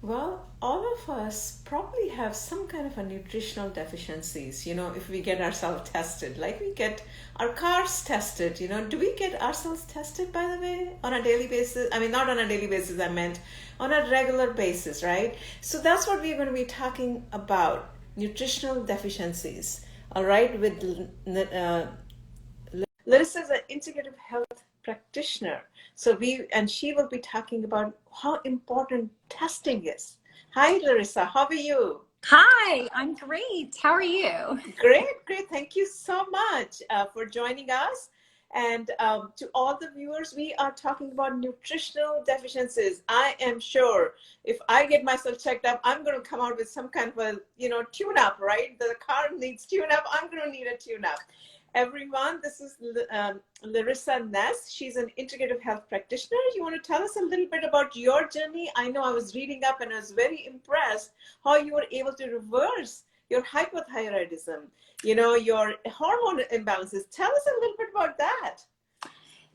Well, all of us probably have some kind of a nutritional deficiencies, if we get ourselves tested, like we get our cars tested, do we get ourselves tested, by the way, on a daily basis? I mean, not on a daily basis, I meant on a regular basis, right? So that's what we're going to be talking about, nutritional deficiencies, all right, with Larissa is an integrative health practitioner. She will be talking about how important testing is. Hi, Larissa. How are you? Hi, I'm great. How are you? Great, great. Thank you so much for joining us. And to all the viewers, we are talking about nutritional deficiencies. I am sure if I get myself checked up, I'm going to come out with some kind of a, tune-up, right? The car needs tune-up. I'm going to need a tune-up. Everyone, this is Larissa Ness. She's an integrative health practitioner. You want to tell us a little bit about your journey? I know I was reading up and I was very impressed how you were able to reverse your hypothyroidism, your hormone imbalances. Tell us a little bit about that.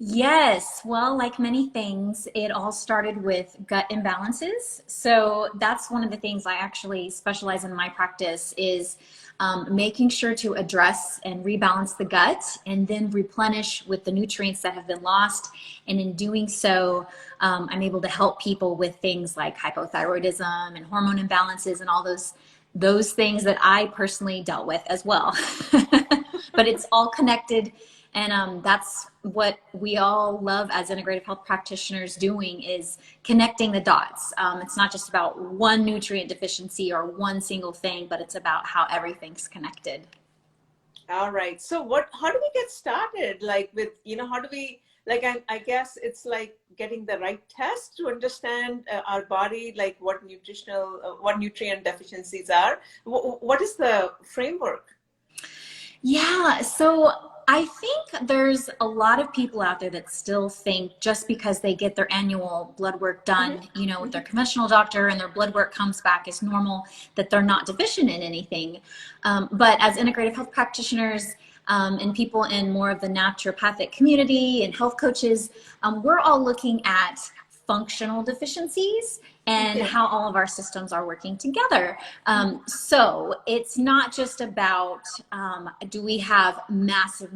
Yes, well, like many things, it all started with gut imbalances. So that's one of the things I actually specialize in my practice is making sure to address and rebalance the gut and then replenish with the nutrients that have been lost. And in doing so, I'm able to help people with things like hypothyroidism and hormone imbalances and all those things that I personally dealt with as well. But it's all connected. And that's what we all love as integrative health practitioners doing is connecting the dots. It's not just about one nutrient deficiency or one single thing, but it's about how everything's connected. All right. So how do we get started? Like with, how do we, like, I guess it's like getting the right test to understand our body, like what nutrient deficiencies are. What is the framework? Yeah, so I think there's a lot of people out there that still think just because they get their annual blood work done, with their conventional doctor and their blood work comes back as normal, that they're not deficient in anything. But as integrative health practitioners, and people in more of the naturopathic community and health coaches, we're all looking at functional deficiencies and how all of our systems are working together. So it's not just about, do we have massive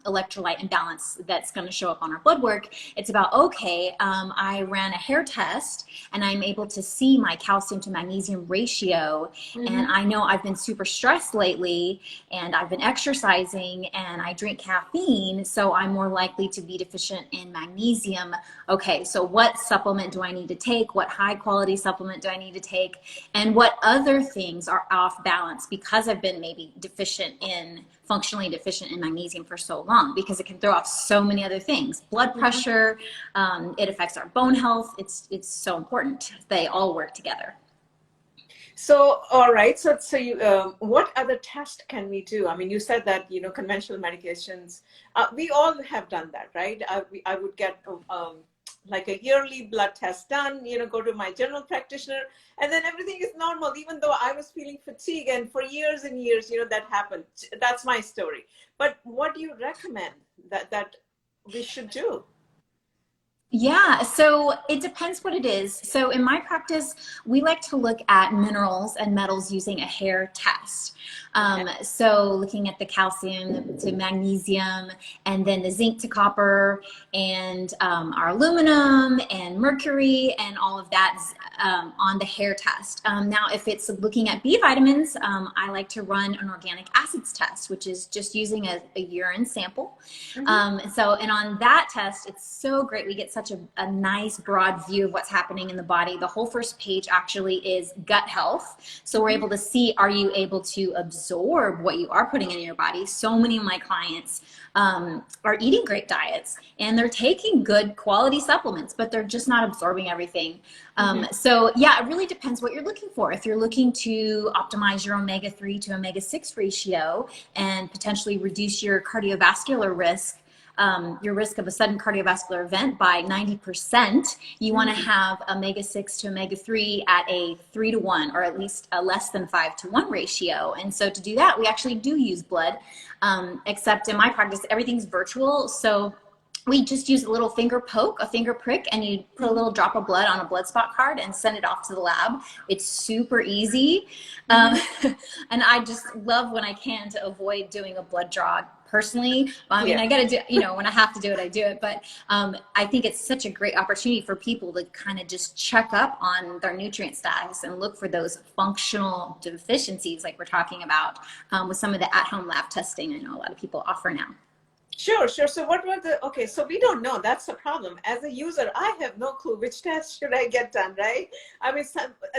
electrolyte imbalance that's going to show up on our blood work? It's about, okay, I ran a hair test and I'm able to see my calcium to magnesium ratio. And I know I've been super stressed lately and I've been exercising and I drink caffeine. So I'm more likely to be deficient in magnesium. Okay, so what supplement do I need to take? What high quality supplement do I need to take? And what other things are off balance because I've been maybe functionally deficient in magnesium for so long, because it can throw off so many other things. Blood pressure, it affects our bone health. It's so important. They all work together. So, all right. So what other tests can we do? I mean, you said that, conventional medications, we all have done that, right? I would get like a yearly blood test done, go to my general practitioner, and then everything is normal, even though I was feeling fatigue. And for years and years, that happened. That's my story. But what do you recommend that we should do? Yeah, so it depends what it is. So in my practice, we like to look at minerals and metals using a hair test. So looking at the calcium to magnesium, and then the zinc to copper, and our aluminum and mercury, and all of that on the hair test. Now, if it's looking at B vitamins, I like to run an organic acids test, which is just using a urine sample. And on that test, it's so great. We get such a nice broad view of what's happening in the body. The whole first page actually is gut health. So we're able to see, are you able to absorb what you are putting in your body? So many of my clients are eating great diets and they're taking good quality supplements, but they're just not absorbing everything. So yeah, it really depends what you're looking for. If you're looking to optimize your omega-3 to omega-6 ratio and potentially reduce your cardiovascular risk, your risk of a sudden cardiovascular event by 90%, you want to have omega-6 to omega-3 at a 3-to-1, or at least a less than 5-to-1 ratio. And so to do that, we actually do use blood, except in my practice, everything's virtual. So we just use a little finger poke, a finger prick, and you put a little drop of blood on a blood spot card and send it off to the lab. It's super easy. And I just love when I can to avoid doing a blood draw personally. I mean, I got to do, you know, when I have to do it, I do it. But I think it's such a great opportunity for people to kind of just check up on their nutrient status and look for those functional deficiencies like we're talking about with some of the at-home lab testing I know a lot of people offer now. Sure. So what were okay, so we don't know. That's the problem. As a user, I have no clue which test should I get done, right? I mean,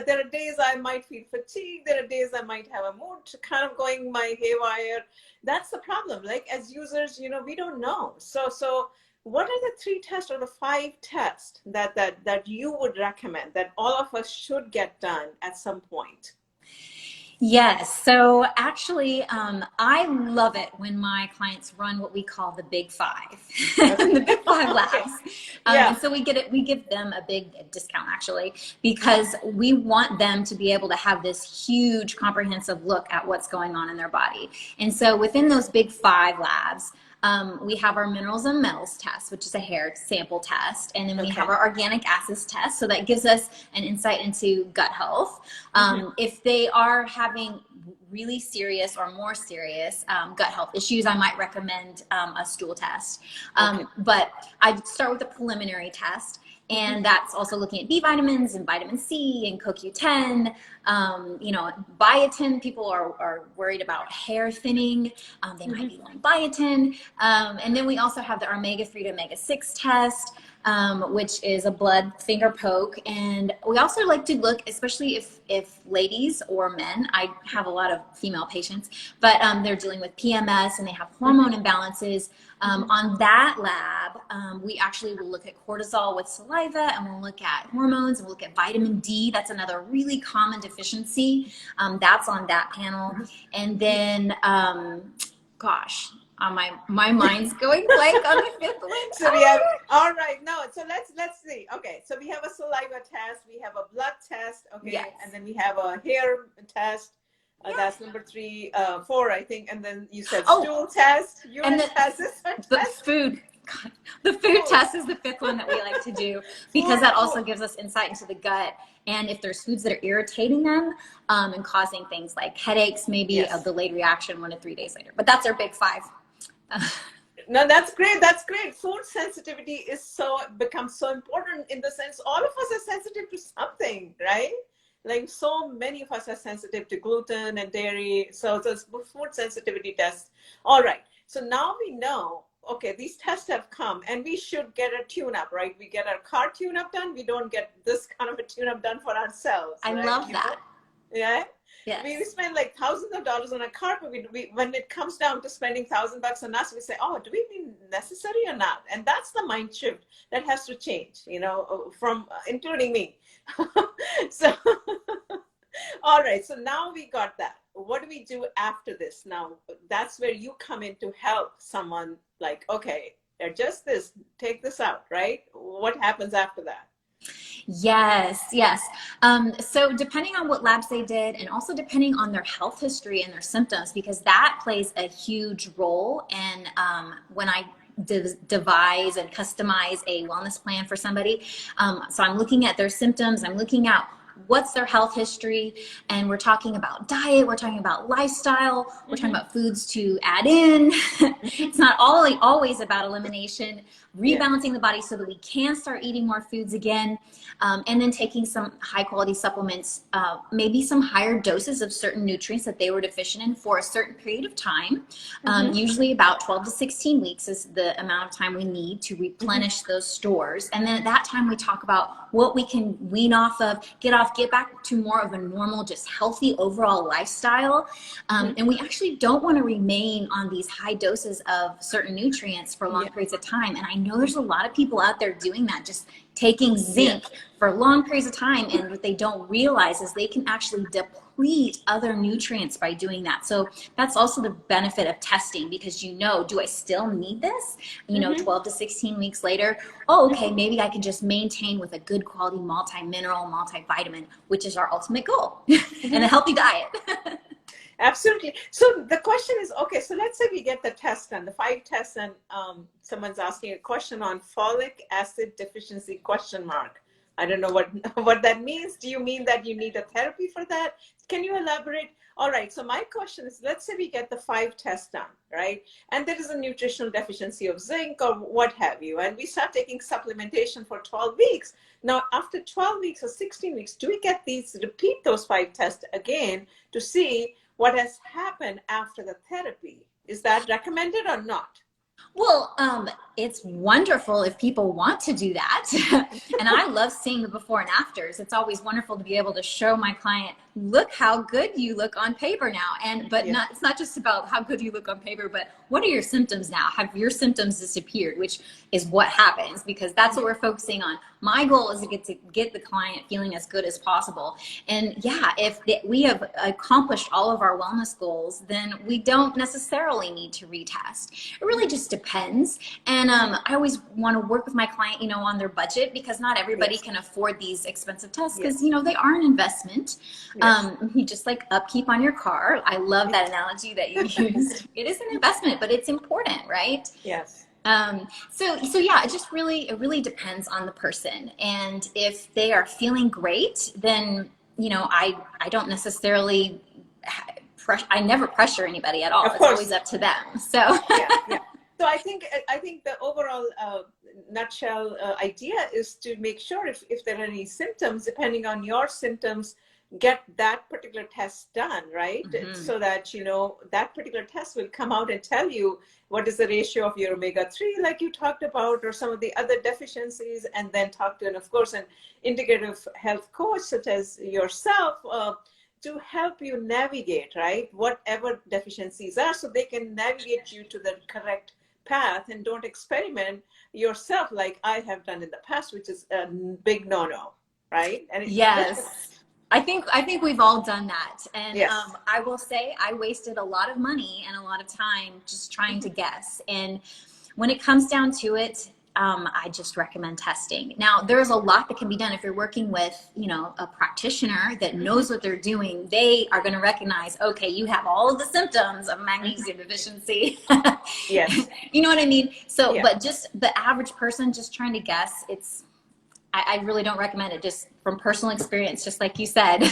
there are days I might feel fatigued. There are days I might have a mood kind of going my haywire. That's the problem. Like as users, you know, we don't know. So what are the 3 tests or the 5 tests that you would recommend that all of us should get done at some point? Yes. So actually, I love it when my clients run what we call the Big 5, the Big 5 labs. And so we give them a big discount actually, because we want them to be able to have this huge comprehensive look at what's going on in their body. And so within those Big 5 labs, we have our minerals and metals test, which is a hair sample test. And then we have our organic acids test. So that gives us an insight into gut health. If they are having really serious or more serious gut health issues, I might recommend a stool test. But I start with a preliminary test. And that's also looking at B vitamins and vitamin C and CoQ10. You know, biotin, people are worried about hair thinning. They might be on biotin. And then we also have the omega-3 to omega-6 test, which is a blood finger poke. And we also like to look, especially if ladies or men, I have a lot of female patients, but they're dealing with PMS and they have hormone imbalances. On that lab, we actually will look at cortisol with saliva, and we'll look at hormones, and we'll look at vitamin D. That's another really common deficiency. That's on that panel. And then, gosh, my mind's going blank on the 5th one. So we have, all right, no, so let's see. Okay, so we have a saliva test, we have a blood test, and then we have a hair test. That's number 3, 4, I think. And then you said stool test, urine test, the food test is the 5th one that we like to do, because that also gives us insight into the gut. And if there's foods that are irritating them and causing things like headaches, maybe a delayed reaction 1 to 3 days later. But that's our Big 5. No, that's great. That's great. Food sensitivity becomes so important in the sense all of us are sensitive to something, right? Like so many of us are sensitive to gluten and dairy. So it's food sensitivity tests. All right. So now we know, okay, these tests have come and we should get a tune-up, right? We get our car tune-up done. We don't get this kind of a tune-up done for ourselves. I love that. Yeah. Yes. We spend like thousands of dollars on a car, but we when it comes down to spending $1,000 on us, we say, oh, do we mean necessary or not? And that's the mind shift that has to change, you know, from including me. So, all right. So now we got that. What do we do after this? Now, that's where you come in to help someone like, okay, adjust this, take this out, right? What happens after that? Yes. So depending on what labs they did, and also depending on their health history and their symptoms, because that plays a huge role in when I devise and customize a wellness plan for somebody. So I'm looking at their symptoms, I'm looking at what's their health history, and we're talking about diet, we're talking about lifestyle, we're talking about foods to add in. It's not always about elimination, rebalancing the body so that we can start eating more foods again, and then taking some high quality supplements, maybe some higher doses of certain nutrients that they were deficient in for a certain period of time. Usually about 12 to 16 weeks is the amount of time we need to replenish those stores. And then at that time we talk about what we can wean off of, get back to more of a normal, just healthy overall lifestyle. And we actually don't want to remain on these high doses of certain nutrients for long periods of time. And I know there's a lot of people out there doing that, just taking zinc for long periods of time. And what they don't realize is they can actually deplete other nutrients by doing that. So that's also the benefit of testing, because you know, do I still need this? You know, 12 to 16 weeks later, oh, okay, maybe I can just maintain with a good quality multi-mineral, multivitamin, which is our ultimate goal, and a healthy diet. Absolutely. So the question is, okay, so let's say we get the test done, the 5 tests, and someone's asking a question on folic acid deficiency question mark. I don't know what what that means. Do you mean that you need a therapy for that? Can you elaborate? All right. So my question is, let's say we get the 5 tests done, right? And there is a nutritional deficiency of zinc or what have you, and we start taking supplementation for 12 weeks. Now, after 12 weeks or 16 weeks, do we get repeat those 5 tests again to see what has happened after the therapy? Is that recommended or not? Well, it's wonderful if people want to do that. And I love seeing the before and afters. It's always wonderful to be able to show my client, look how good you look on paper now. But Yeah. it's not just about how good you look on paper, but what are your symptoms now? Have your symptoms disappeared, which is what happens, because that's what we're focusing on. My goal is to get the client feeling as good as possible. And yeah, if we have accomplished all of our wellness goals, then we don't necessarily need to retest. It really just depends. And I always want to work with my client, on their budget, because not everybody Yes. can afford these expensive tests, because, Yes. they are an investment. Yes. You just like upkeep on your car. I love that analogy that you used. It is an investment, but it's important, right? Yes. So yeah, it really depends on the person. And if they are feeling great, then, I don't necessarily, I never pressure anybody at all. Of It's course. always up to them. So Yeah. So I think the overall nutshell idea is to make sure if there are any symptoms, depending on your symptoms, get that particular test done, right? Mhm. So that that particular test will come out and tell you what is the ratio of your omega-3, like you talked about, or some of the other deficiencies, and then talk to, and of course, an integrative health coach such as yourself to help you navigate, right, whatever deficiencies are, so they can navigate you to the correct path and don't experiment yourself like I have done in the past, which is a big no-no, right? And yes, I think we've all done that. And yes. I will say I wasted a lot of money and a lot of time just trying to guess. And when it comes down to it, I just recommend testing. Now, there's a lot that can be done if you're working with, a practitioner that knows what they're doing. They are going to recognize, okay, you have all of the symptoms of magnesium deficiency. Yes. You know what I mean? So, Yeah. but just the average person just trying to guess, I really don't recommend it, just from personal experience, just like you said.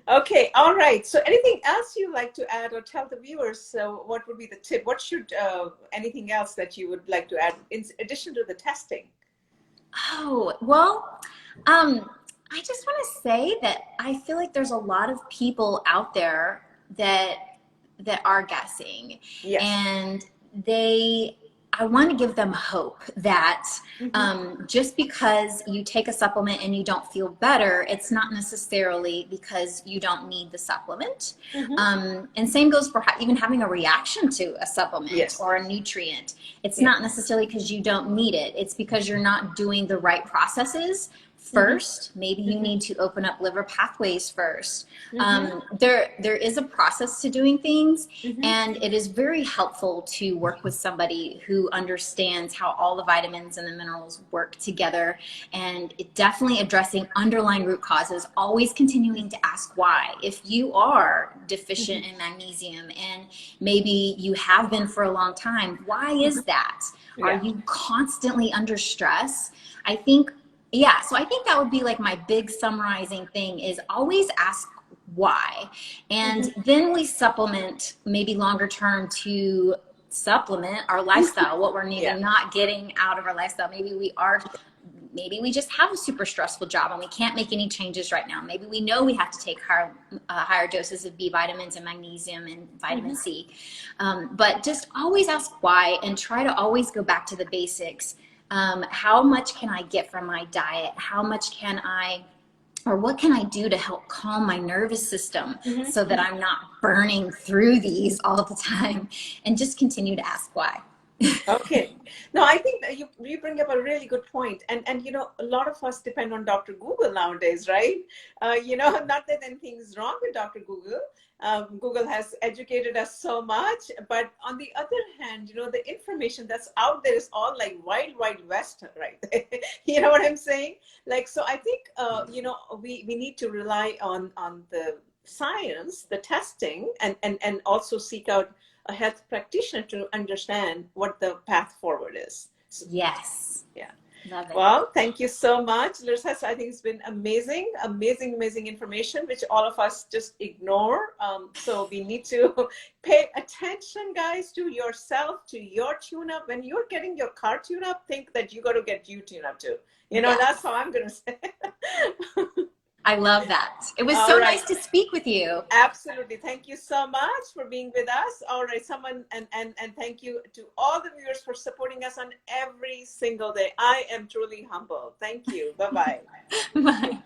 Okay, all right. So anything else you'd like to add or tell the viewers? So what would be the tip? What should, anything else that you would like to add in addition to the testing? Oh, well, I just want to say that I feel like there's a lot of people out there that are guessing. Yes. And I want to give them hope that just because you take a supplement and you don't feel better, it's not necessarily because you don't need the supplement. And same goes for even having a reaction to a supplement. Yes. Or a nutrient. It's not necessarily because you don't need it. It's because you're not doing the right processes first. Maybe you need to open up liver pathways first. There is a process to doing things, and it is very helpful to work with somebody who understands how all the vitamins and the minerals work together, and definitely addressing underlying root causes, always continuing to ask why. If you are deficient in magnesium, and maybe you have been for a long time, why is that? Are you constantly under stress? So I think that would be like my big summarizing thing, is always ask why. And then we supplement maybe longer term to supplement our lifestyle, what we're needing, not getting out of our lifestyle. Maybe we just have a super stressful job and we can't make any changes right now. Maybe we know we have to take higher doses of B vitamins and magnesium and vitamin C. But just always ask why, and try to always go back to the basics. How much can I get from my diet? What can I do to help calm my nervous system so that I'm not burning through these all the time? And just continue to ask why. Okay. No, I think that you bring up a really good point. And a lot of us depend on Dr. Google nowadays, right? Not that anything's wrong with Dr. Google. Google has educated us so much, but on the other hand, the information that's out there is all like wild west, right? You know what I'm saying? Like, so I think, we need to rely on the science, the testing, and also seek out a health practitioner to understand what the path forward is. So, Yes. yeah. Love it. Well, thank you so much, Larissa. I think it's been amazing, amazing information, which all of us just ignore. So we need to pay attention, guys, to yourself, to your tune-up. When you're getting your car tune-up, think that you got to get you tune-up too. You know, that's how I'm going to say. I love that. It was All so right. nice to speak with you. Absolutely. Thank you so much for being with us. All right, and thank you to all the viewers for supporting us on every single day. I am truly humbled. Thank you. Bye-bye. Bye.